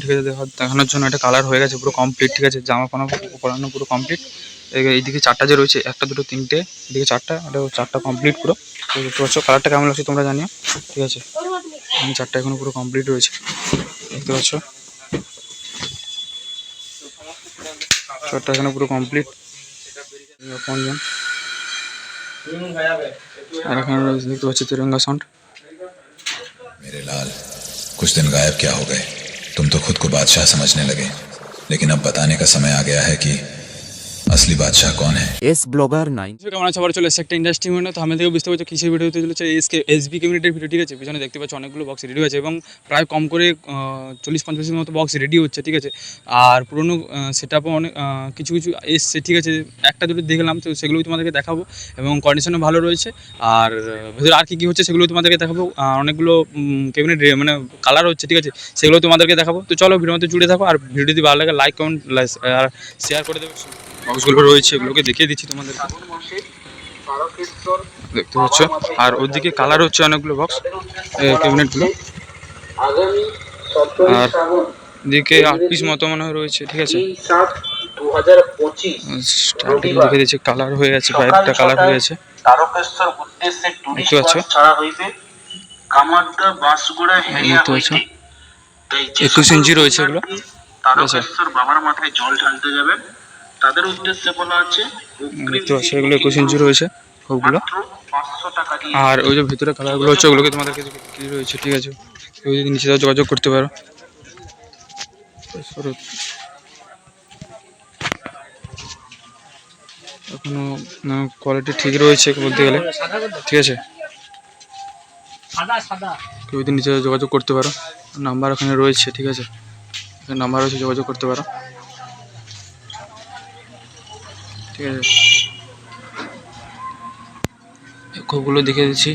ঠিক আছে, দেখানোর জন্য এটা কালার হয়ে গেছে পুরো কমপ্লিট। ঠিক আছে, জামা পরানো পুরো কমপ্লিট। এইদিকে চারটা যে রয়েছে, একটা দুটো তিনটে, এদিকে চারটা, এটা চারটা কমপ্লিট পুরো। দেখতে পাচ্ছ কালারটা কেমন লাগছে তোমরা জানিও। ঠিক আছে, আমি চারটা এখনো পুরো কমপ্লিট রয়েছে, দেখতে পাচ্ছ চারটা এখনো পুরো কমপ্লিট। আর এখানে দেখতে পাচ্ছি तिरंगा साउंड। मेरे लाल, कुछ दिन गायब क्या हो गए? तुम तो खुद को बादशाह समझने लगे, लेकिन अब बताने का समय आ गया है कि असली बादशाह कौन है। এস ব্লগার 9 কেমন আছে? আবার চলে এসেছে একটা ইন্ডাস্ট্রি ভিডিও। তো আমি থেকে বুঝতে পারছো কিসের ভিডিও হতে চলেছে, এসবি কমিউনিটির ভিডিও। ঠিক আছে, পিছনে দেখতে পাচ্ছ অনেকগুলো বক্স রেডি হয়েছে এবং প্রায় কম করে 40-50 মতো বক্স রেডি হচ্ছে। ঠিক আছে, আর পুরোনো সেট আপও অনেক কিছু কিছু এসছে। ঠিক আছে, একটা দুটো দেখলাম, তো সেগুলোই তোমাদেরকে দেখাবো এবং কন্ডিশনও ভালো রয়েছে। আর ভেতরে আর কী কী হচ্ছে সেগুলো তোমাদেরকে দেখাবো। অনেকগুলো ক্যাবিনেট মানে কালার হচ্ছে। ঠিক আছে, সেগুলো তোমাদেরকে দেখাবো। তো চলো ভিডিওর মধ্যে জুড়ে থাকো, আর ভিডিও যদি ভালো লাগে লাইক কমেন্ট আর শেয়ার করে দেবে। বক্সগুলো রয়েছে এগুলোকে দেখিয়ে দিচ্ছি তোমাদের, দেখতে পাচ্ছ। আর ওদিকে কালার হচ্ছে অনেকগুলো বক্স ক্যাবিনেটগুলো, আর দিকে 8 পিস মতো মনে হয় রয়েছে। ঠিক আছে, স্টার্টিং দেখে দিচ্ছি কালার হয়ে গেছে, বাইরেটা কালার হয়ে গেছে, দেখতে পাচ্ছ। দেখতে পাচ্ছ 21 ইঞ্চি রয়েছে এগুলো। বাবার মাথায় জল ঢালতে যাবেন তাদের উদ্দেশ্যে বলা আছে, দেখতে পাচ্ছ এগুলো 21 ইঞ্চি রয়েছে সবগুলো। আর ওই যে ভিতরে কালারগুলো হচ্ছে ওগুলোকে তোমাদেরকে কি রয়েছে। ঠিক আছে, কেউ যদি নিচে যোগাযোগ করতে পারো। এখনো কোয়ালিটি ঠিক রয়েছে বলতে গেলে। ঠিক আছে, কেউ যদি নিচে যোগাযোগ করতে পারো, নাম্বার ওখানে রয়েছে। ঠিক আছে, এখানে নাম্বার রয়েছে, যোগাযোগ করতে পারো। ঠিক আছে, খোপগুলো দেখিয়ে দিচ্ছি।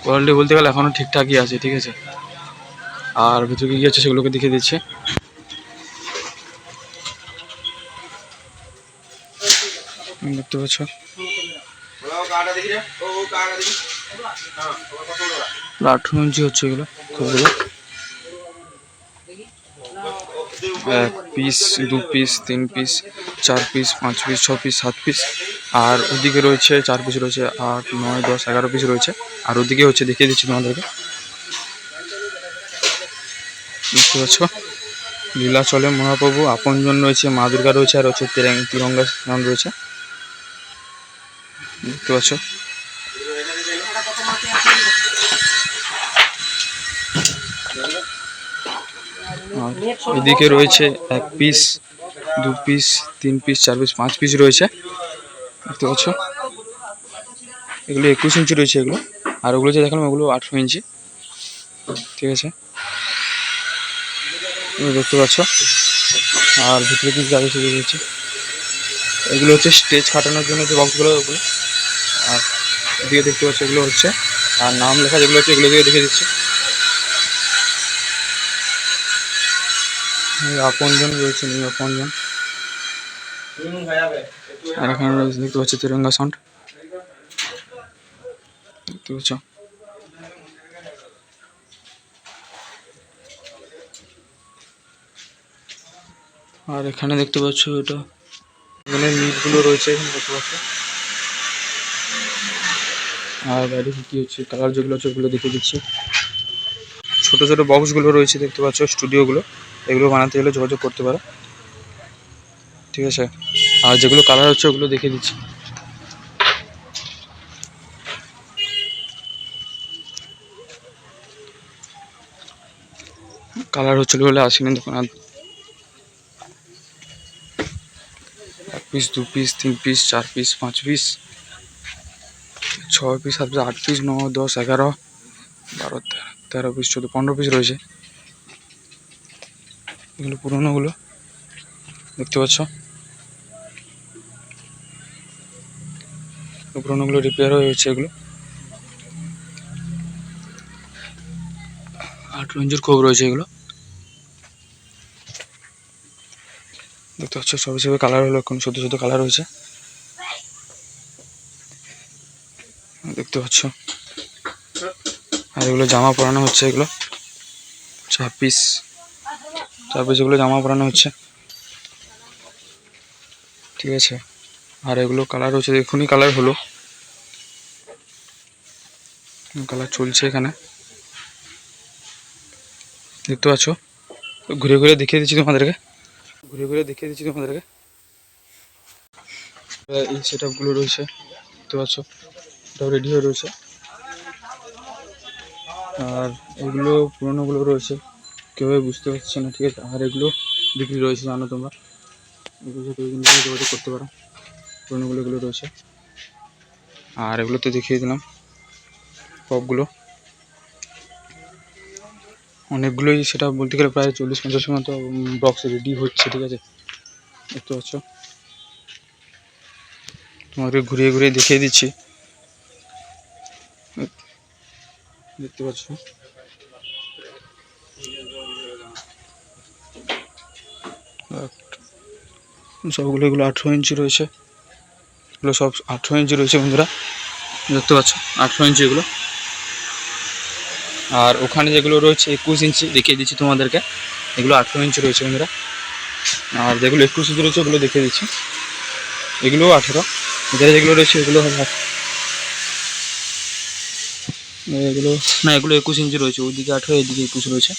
কোয়ালিটি বলতে গেলে এখনও ঠিকঠাকই আছে। ঠিক আছে, আর ভিতরে কী আছে সেগুলোকে দেখিয়ে দিচ্ছি। দেখতে পাচ্ছ 18 ইঞ্চি হচ্ছে এগুলো খোপগুলো। 1 piece, 2 piece, 3 piece, 4 piece, 5 piece, 6 piece, 7 piece. আর ওদিকে রয়েছে 4 পিস রয়েছে, 8, 9, 10, 11 পিস রয়েছে। আর ওদিকে হচ্ছে দেখিয়ে দিচ্ছি তোমাদেরকে, বুঝতে পারছো। লীলাচলে মহাপ্রভু, আপনজন রয়েছে, মা দুর্গা রয়েছে, আর হচ্ছে তিরঙ্গা নাম রয়েছে, দেখতে পাচ্ছ। এদিকে রয়েছে 1 piece, 2 piece, 3 piece, 4 piece, 5 piece রয়েছে, দেখতে পাচ্ছ। এগুলো 21 ইঞ্চি রয়েছে এগুলো। আর ওগুলো যে দেখালাম ওগুলো 18 ইঞ্চি। ঠিক আছে, দেখতে পাচ্ছ। আর ভিতরে কি গাড়ি সেগুলো রয়েছে, এগুলো হচ্ছে স্টেজ খাটানোর জন্য যে বক্সগুলো ওগুলো। আর এদিকে দেখতে পাচ্ছ এগুলো হচ্ছে, আর নাম লেখা যেগুলো হচ্ছে এগুলো দিয়ে দেখে দিচ্ছে। আপনজন রয়েছে, নিউ আপনজন। আর এখানে রয়েছে দেখতে পাচ্ছ तिरंगा साउंड, দেখতে পাচ্ছ। আর এখানে দেখতে পাচ্ছ এটা এখানে নিটগুলো রয়েছে, এখানে দেখতে পাচ্ছ। আর বাইরে কি হচ্ছে কালার যেগুলো হচ্ছে ওগুলো দেখে দিচ্ছি। ছোটো ছোটো বক্সগুলো রয়েছে, দেখতে পাচ্ছ স্টুডিওগুলো। এগুলো বানাতে গেলে যোগাযোগ করতে পারো। ঠিক আছে, আর যেগুলো কালার হচ্ছে ওগুলো দেখে দিচ্ছি। কালার হচ্ছিল বলে আসেনি দেখুন। 1 piece, 2 piece, 3 piece, 4 piece, 5 piece, 6 piece, 7 piece, 8 piece, 9, 10, 11, 12, 13 piece, 14, 15 piece রয়েছে। এগুলো পুরোনোগুলো, দেখতে পাচ্ছ। পুরোনোগুলো রিপেয়ার হয়ে হচ্ছে এগুলো। 18 ইঞ্চির খোপ রয়েছে এগুলো, দেখতে পাচ্ছ। সব হিসেবে কালার হলো, এখন শুধু শুধু কালার হয়েছে, দেখতে পাচ্ছ। আর এগুলো জামা পরানো হচ্ছে এগুলো 4 পিস। তারপর যেগুলো জামা পরানো হচ্ছে, ঠিক আছে। আর এগুলো কালার হচ্ছে, এখনই কালার হলো, কালার চলছে এখানে দেখতে পাচ্ছ। ঘুরে ঘুরে দেখিয়ে দিচ্ছি তোমাদেরকে, এই সেট আপগুলো রয়েছে দেখতে পাচ্ছ, এটাও রেডি হয়ে রয়েছে। আর এগুলো পুরোনোগুলো রয়েছে, কেউ বুঝতে পারছে না, ঠিক আছে। আর এগুলো বিক্রি রয়েছে, জানো তোমরা, এগুলো যোগাযোগ করতে পারো, পুরোনোগুলো এগুলো রয়েছে। আর এগুলো তো দেখিয়ে দিলাম পপগুলো, অনেকগুলোই, সেটা বলতে গেলে প্রায় 40-50 মতো বক্স রেডি হচ্ছে, ঠিক আছে দেখতে পাচ্ছ। তোমাকে ঘুরিয়ে ঘুরিয়ে দেখিয়ে দিচ্ছি, দেখতে পাচ্ছ। সবগুলো এগুলো 18 ইঞ্চি রয়েছে, এগুলো সব 18 ইঞ্চি রয়েছে বন্ধুরা, দেখতে পাচ্ছ 18 ইঞ্চি এগুলো। আর ওখানে যেগুলো রয়েছে 21 ইঞ্চি দেখিয়ে দিচ্ছি তোমাদেরকে, এগুলো 18 ইঞ্চি রয়েছে বন্ধুরা। আর যেগুলো 21 ইঞ্চি রয়েছে ওগুলো দেখিয়ে দিচ্ছি, এগুলোও 18, এখানে যেগুলো রয়েছে এগুলো হবে এগুলো না, এগুলো 21 ইঞ্চি রয়েছে, ওইদিকে 18, এইদিকে 21 রয়েছে।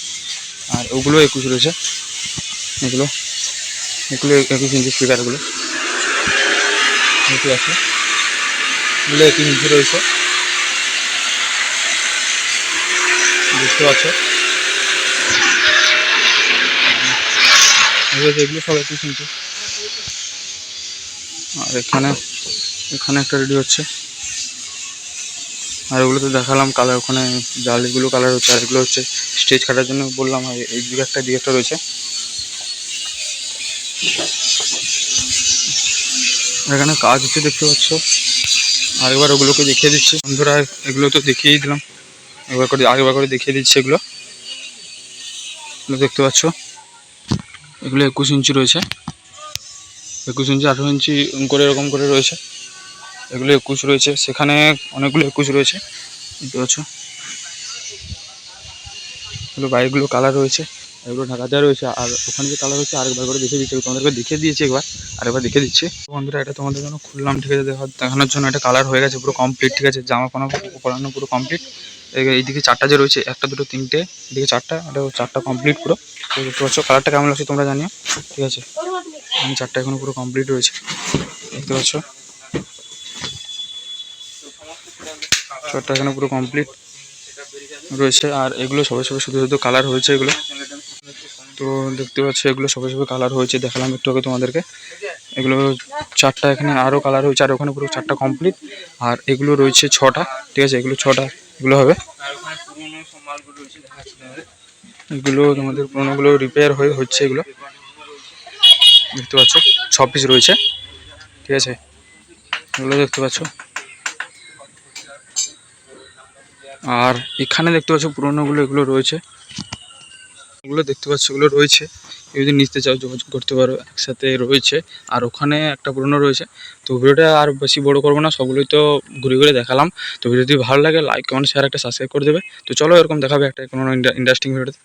আর ওগুলো 21 রয়েছে, এগুলো 21 ইঞ্চি স্পিকারগুলো দেখতে পাচ্ছ, এগুলো 21 ইঞ্চি রয়েছে দেখতে পাচ্ছ। এগুলো সব 21 ইঞ্চি। আর এখানে একটা রেডি হচ্ছে। আর ওগুলো তো দেখালাম কালার, ওখানে জালিগুলো কালার হচ্ছে। আর এগুলো হচ্ছে স্টেজ কাটার জন্য বললাম, আর এই দিকে একটা রয়েছে। এখানে কাজ হচ্ছে দেখতে পাচ্ছ। আরেকবার ওগুলোকে দেখিয়ে দিচ্ছি বন্ধুরা, এগুলো তো দেখিয়েই দিলাম, আরেকবার করে দেখিয়ে দিচ্ছি। এগুলো দেখতে পাচ্ছ, এগুলো 21 ইঞ্চি রয়েছে, 21 ইঞ্চি 18 ইঞ্চি করে এরকম করে রয়েছে। এগুলো 21 রয়েছে, সেখানে অনেকগুলো 21 রয়েছে দেখতে পাচ্ছ। এগুলো বাইকগুলো কালার রয়েছে, এগুলো ঢাকা দেওয়া রয়েছে। আর ওখানে যে কালার হচ্ছে আরেকবার করে দেখিয়ে দিচ্ছি, তোমাদেরকে দেখিয়ে দিয়েছি আরেকবার দেখিয়ে দিচ্ছি বন্ধুরা। এটা তোমাদের জন্য খুললাম, ঠিক আছে, দেখানোর জন্য। এটা কালার হয়ে গেছে পুরো কমপ্লিট, ঠিক আছে, জামা পরানো পুরো কমপ্লিট। এইদিকে 4টা যে রয়েছে, 1, 2, 3, এদিকে 4টা, এটা 4টা কমপ্লিট পুরো দেখতে পাচ্ছ। কালারটা কেমন লাগছে তোমরা জানিও, ঠিক আছে। আমি 4টা এখনো পুরো কমপ্লিট রয়েছে দেখতে পাচ্ছ, 4টা এখানে পুরো কমপ্লিট রয়েছে। আর এগুলো সবে শুধু কালার হয়েছে এগুলো, তো দেখতে পাচ্ছ এগুলো সবে কালার হয়েছে, দেখালাম একটু আগে তোমাদেরকে। এগুলো 4টা এখানে আরও কালার হয়েছে, আর ওখানে পুরো 4টা কমপ্লিট। আর এগুলো রয়েছে 6টা, ঠিক আছে, এগুলো 6টা এগুলো হবে। এগুলো তোমাদের পুরোনোগুলো রিপেয়ার হচ্ছে, এগুলো দেখতে পাচ্ছ 6 পিস রয়েছে, ঠিক আছে, এগুলো দেখতে পাচ্ছ। আর এখানে দেখতে পাচ্ছ পুরোনোগুলো এগুলো রয়েছে, এগুলো দেখতে পাচ্ছ এগুলো রয়েছে। কেউ যদি নিতে চাও যোগাযোগ করতে পারো, একসাথে রয়েছে। আর ওখানে একটা পুরোনো রয়েছে। তো ভিডিওটা আর বেশি বড় করবো না, সবগুলোই তো ঘুরে ঘুরে দেখালাম। তো ভিডিও যদি ভালো লাগে লাইক, কমেন্ট, শেয়ার, একটা সাবস্ক্রাইব করে দেবে। তো চলো এরকম দেখাবে একটা কোনো ইন্টারেস্টিং ভিডিওতে।